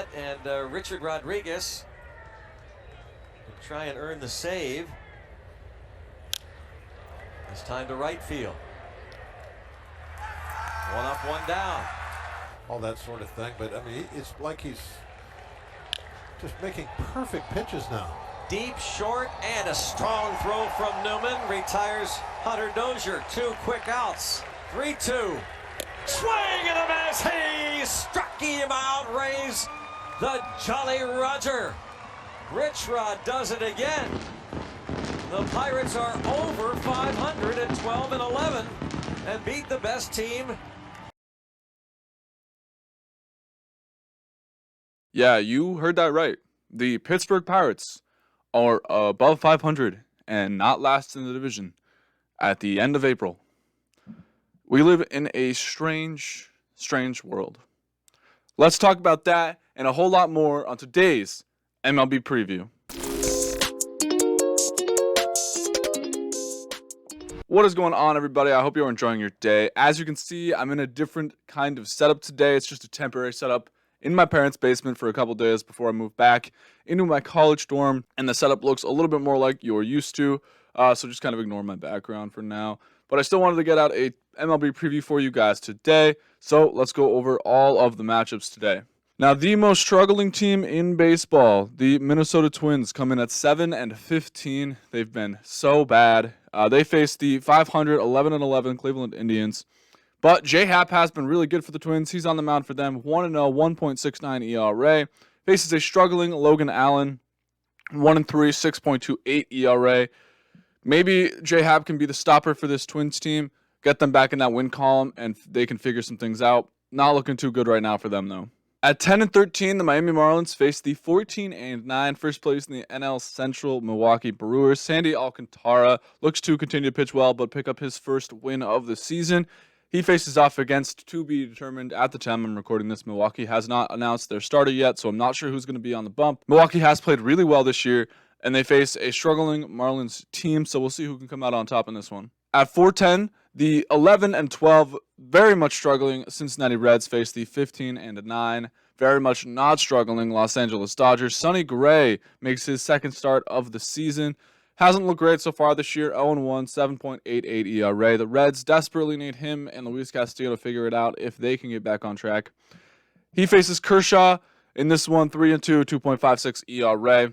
net, and Richard Rodriguez to try and earn the save. It's time to right field. One up, one down. All that sort of thing, but I mean, it's like he's just making perfect pitches now. Deep, short, and a strong throw from Newman. Retires Hunter Dozier. 2 quick outs. 3-2. Swing and a miss. He struck him out. Rays the Jolly Roger. Rich Rod does it again. The Pirates are over 500 at 12-11 and beat the best team. Yeah, you heard that right. The Pittsburgh Pirates are above 500 and not last in the division at the end of April. We live in a strange, strange world. Let's talk about that and a whole lot more on today's MLB Preview. What is going on, everybody? I hope you're enjoying your day. As you can see, I'm in a different kind of setup today. It's just a temporary setup in my parents' basement for a couple days before I move back into my college dorm, and the setup looks a little bit more like you're used to, so just kind of ignore my background for now. But I still wanted to get out a MLB preview for you guys today, so let's go over all of the matchups today. Now, the most struggling team in baseball, the Minnesota Twins, come in at 7-15. They've been so bad. They face the 500, 11-11 Cleveland Indians. But J-Happ has been really good for the Twins. He's on the mound for them, 1-0, 1.69 ERA. Faces a struggling Logan Allen, 1-3, 6.28 ERA. Maybe J-Happ can be the stopper for this Twins team, get them back in that win column, and they can figure some things out. Not looking too good right now for them, though. At 10-13, the Miami Marlins face the 14-9 first place in the NL Central Milwaukee Brewers. Sandy Alcantara looks to continue to pitch well, but pick up his first win of the season. He faces off against, to be determined at the time I'm recording this, Milwaukee has not announced their starter yet, so I'm not sure who's going to be on the bump. Milwaukee has played really well this year, and they face a struggling Marlins team, so we'll see who can come out on top in this one. At 4:10, the 11-12, very much struggling Cincinnati Reds face the 15-9, very much not struggling Los Angeles Dodgers. Sonny Gray makes his second start of the season. Hasn't looked great so far this year, 0-1, 7.88 ERA. The Reds desperately need him and Luis Castillo to figure it out if they can get back on track. He faces Kershaw in this one, 3-2, 2.56 ERA.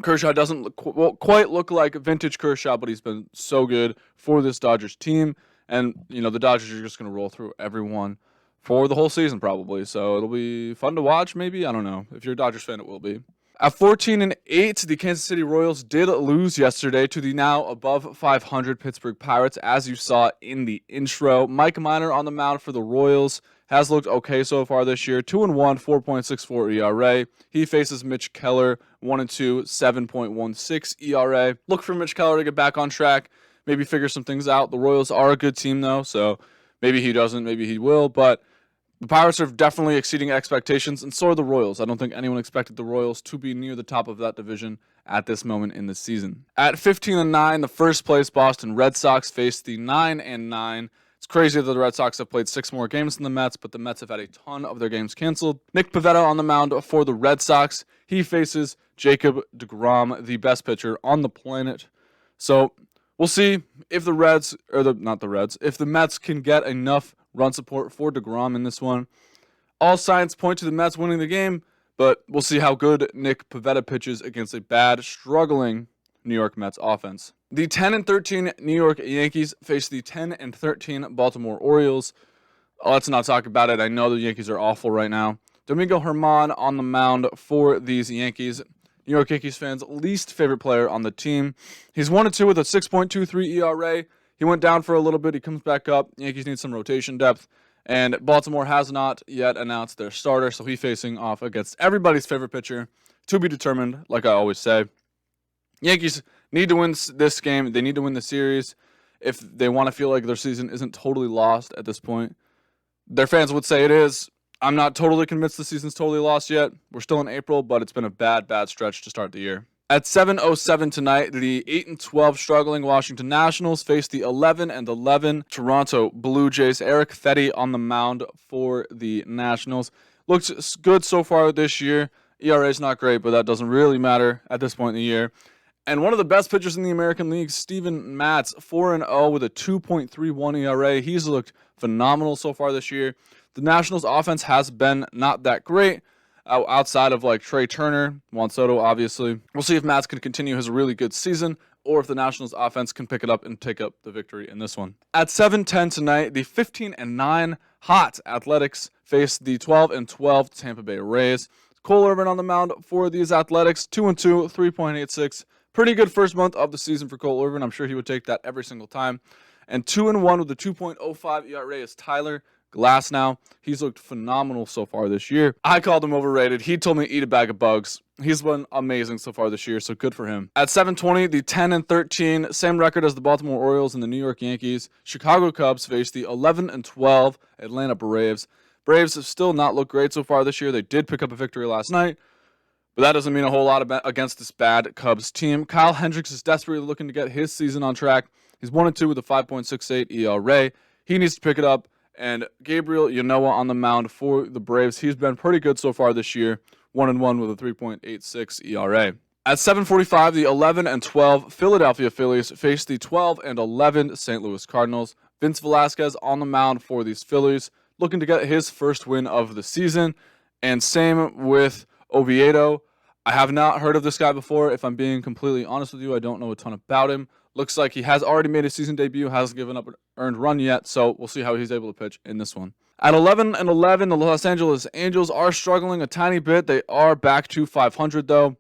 Kershaw doesn't quite look like vintage Kershaw, but he's been so good for this Dodgers team. And, the Dodgers are just going to roll through everyone for the whole season probably. So it'll be fun to watch maybe. I don't know. If you're a Dodgers fan, it will be. At 14-8, the Kansas City Royals did lose yesterday to the now above 500 Pittsburgh Pirates, as you saw in the intro. Mike Minor on the mound for the Royals has looked okay so far this year. 2-1, 4.64 ERA. He faces Mitch Keller, 1-2, 7.16 ERA. Look for Mitch Keller to get back on track, maybe figure some things out. The Royals are a good team, though, so maybe he doesn't, maybe he will, but the Pirates are definitely exceeding expectations, and so are the Royals. I don't think anyone expected the Royals to be near the top of that division at this moment in the season. At 15-9, the first place Boston Red Sox face the 9-9. It's crazy that the Red Sox have played 6 more games than the Mets, but the Mets have had a ton of their games canceled. Nick Pivetta on the mound for the Red Sox. He faces Jacob deGrom, the best pitcher on the planet. So we'll see if if the Mets can get enough run support for deGrom in this one. All signs point to the Mets winning the game, but we'll see how good Nick Pivetta pitches against a bad, struggling New York Mets offense. The 10-13 New York Yankees face the 10-13 Baltimore Orioles. Let's not talk about it. I know the Yankees are awful right now. Domingo Germán on the mound for these Yankees. New York Yankees fans' least favorite player on the team. He's 1-2 with a 6.23 ERA. He went down for a little bit. He comes back up. Yankees need some rotation depth. And Baltimore has not yet announced their starter, so he's facing off against everybody's favorite pitcher. To be determined, like I always say. Yankees need to win this game. They need to win the series if they want to feel like their season isn't totally lost at this point. Their fans would say it is. I'm not totally convinced the season's totally lost yet. We're still in April, but it's been a bad stretch to start the year. At 7:07 tonight, the 8-12 struggling Washington Nationals face the 11-11 Toronto Blue Jays. Eric Fetty on the mound for the Nationals. Looks good so far this year. ERA is not great, but that doesn't really matter at this point in the year. And one of the best pitchers in the American League, Steven Matz, 4-0 with a 2.31 ERA. He's looked phenomenal so far this year. The Nationals' offense has been not that great outside of like Trey Turner, Juan Soto, obviously. We'll see if Matz can continue his really good season or if the Nationals' offense can pick it up and take up the victory in this one. At 7:10 tonight, the 15-9 hot Athletics face the 12-12 Tampa Bay Rays. Cole Irvin on the mound for these Athletics, 2-2, 3.86. Pretty good first month of the season for Cole Irvin. I'm sure he would take that every single time. And 2-1 with a 2.05 ERA is Tyler Glasnow. He's looked phenomenal so far this year. I called him overrated. He told me to eat a bag of bugs. He's been amazing so far this year, so good for him. At 7:20, the 10-13, same record as the Baltimore Orioles and the New York Yankees. Chicago Cubs face the 11-12 Atlanta Braves. Braves have still not looked great so far this year. They did pick up a victory last night, but that doesn't mean a whole lot against this bad Cubs team. Kyle Hendricks is desperately looking to get his season on track. He's 1-2 with a 5.68 ERA. He needs to pick it up. And Gabriel Yanoa on the mound for the Braves. He's been pretty good so far this year, 1-1 with a 3.86 ERA. At 7:45, the 11-12 Philadelphia Phillies face the 12-11 St. Louis Cardinals. Vince Velasquez on the mound for these Phillies, looking to get his first win of the season. And same with Oviedo. I have not heard of this guy before. If I'm being completely honest with you, I don't know a ton about him. Looks like he has already made his season debut, hasn't given up an earned run yet, so we'll see how he's able to pitch in this one. At 11-11, the Los Angeles Angels are struggling a tiny bit. They are back to 500, though.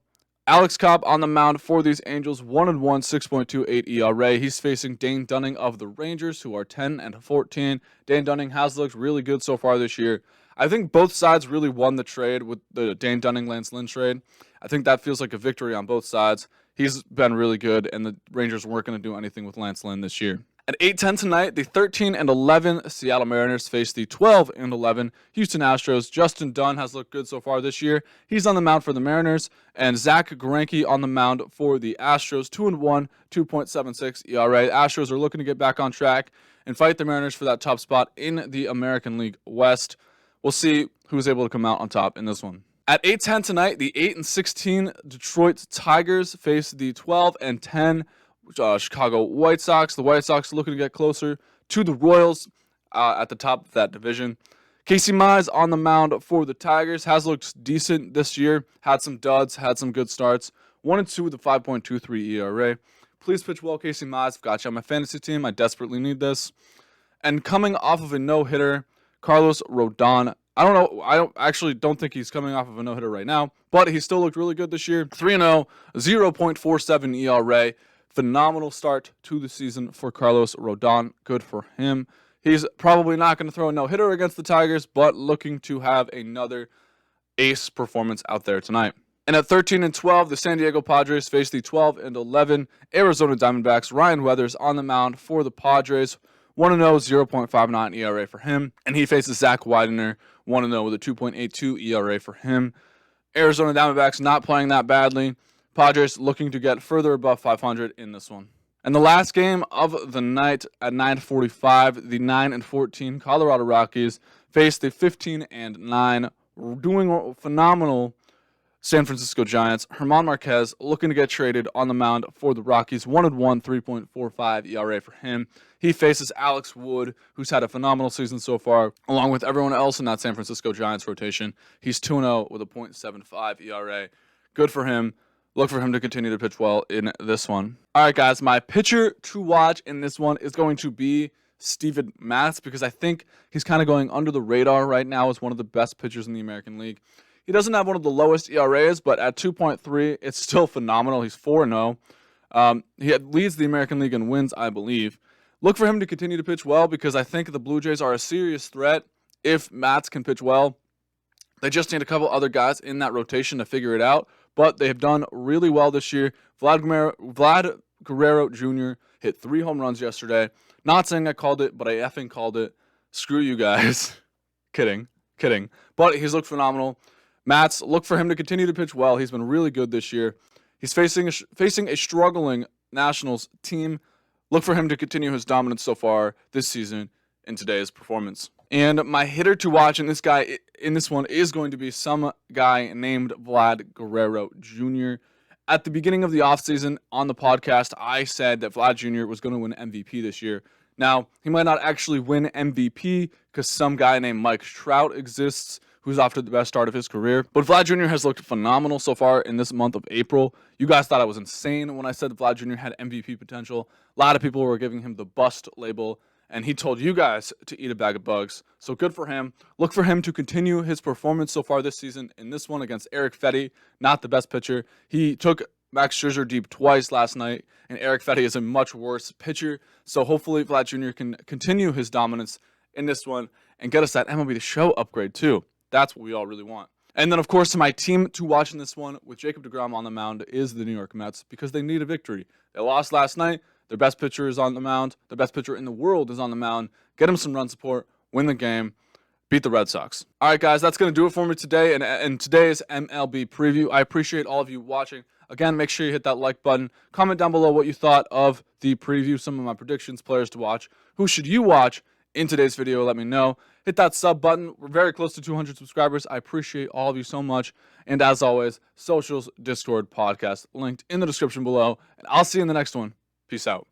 Alex Cobb on the mound for these Angels, 1-1, 6.28 ERA. He's facing Dane Dunning of the Rangers, who are 10-14. Dane Dunning has looked really good so far this year. I think both sides really won the trade with the Dane Dunning-Lance Lynn trade. I think that feels like a victory on both sides. He's been really good, and the Rangers weren't going to do anything with Lance Lynn this year. At 8:10 tonight, the 13-11 Seattle Mariners face the 12-11 Houston Astros. Justin Dunn has looked good so far this year. He's on the mound for the Mariners, and Zach Greinke on the mound for the Astros. 2-1, 2.76 ERA. Astros are looking to get back on track and fight the Mariners for that top spot in the American League West. We'll see who's able to come out on top in this one. At 8:10 tonight, the 8-16 Detroit Tigers face the 12-10 Chicago White Sox. The White Sox looking to get closer to the Royals at the top of that division. Casey Mize on the mound for the Tigers. Has looked decent this year. Had some duds, had some good starts. 1-2 with a 5.23 ERA. Please pitch well, Casey Mize. I've got you on my fantasy team. I desperately need this. And coming off of a no-hitter, Carlos Rodon. I don't think he's coming off of a no-hitter right now, but he still looked really good this year. 3-0, 0.47 ERA. Phenomenal start to the season for Carlos Rodon. Good for him. He's probably not going to throw a no-hitter against the Tigers, but looking to have another ace performance out there tonight. And at 13-12, the San Diego Padres face the 12-11 Arizona Diamondbacks. Ryan Weathers on the mound for the Padres. 1-0, 0.59 ERA for him. And he faces Zach Widener, 1-0 with a 2.82 ERA for him. Arizona Diamondbacks not playing that badly. Padres looking to get further above 500 in this one. And the last game of the night at 9:45, the 9-14 Colorado Rockies face the 15-9 doing phenomenal San Francisco Giants. German Marquez looking to get traded on the mound for the Rockies. 1-1, 3.45 ERA for him. He faces Alex Wood, who's had a phenomenal season so far, along with everyone else in that San Francisco Giants rotation. He's 2-0 with a .75 ERA. Good for him. Look for him to continue to pitch well in this one. All right, guys, my pitcher to watch in this one is going to be Steven Matz, because I think he's kind of going under the radar right now as one of the best pitchers in the American League. He doesn't have one of the lowest ERAs, but at 2.3, it's still phenomenal. He's 4-0. He leads the American League in wins, I believe. Look for him to continue to pitch well, because I think the Blue Jays are a serious threat if Matz can pitch well. They just need a couple other guys in that rotation to figure it out, but they have done really well this year. Vlad Guerrero Jr. hit 3 home runs yesterday. Not saying I called it, but I effing called it. Screw you guys. Kidding. But he's looked phenomenal. Matz, look for him to continue to pitch well. He's been really good this year. He's facing a struggling Nationals team. Look for him to continue his dominance so far this season in today's performance. And my hitter to watch in this one is going to be some guy named Vlad Jr. At the beginning of the offseason on the podcast, I said that Vlad Jr. was going to win MVP this year. Now, he might not actually win MVP because some guy named Mike Trout exists who's off to the best start of his career. But Vlad Jr. has looked phenomenal so far in this month of April. You guys thought I was insane when I said Vlad Jr. had MVP potential. A lot of people were giving him the bust label, and he told you guys to eat a bag of bugs. So good for him. Look for him to continue his performance so far this season in this one against Eric Fetty, not the best pitcher. He took Max Scherzer deep twice last night, and Eric Fetty is a much worse pitcher. So hopefully Vlad Jr. can continue his dominance in this one and get us that MLB The Show upgrade too. That's what we all really want. And then, of course, my team to watch in this one with Jacob deGrom on the mound is the New York Mets because they need a victory. They lost last night. Their best pitcher is on the mound. The best pitcher in the world is on the mound. Get him some run support. Win the game. Beat the Red Sox. All right, guys, that's going to do it for me today and today's MLB preview. I appreciate all of you watching. Again, make sure you hit that like button. Comment down below what you thought of the preview, some of my predictions, players to watch. Who should you watch in today's video? Let me know. Hit that sub button. We're very close to 200 subscribers. I appreciate all of you so much. And as always, socials, Discord, podcast, linked in the description below. And I'll see you in the next one. Peace out.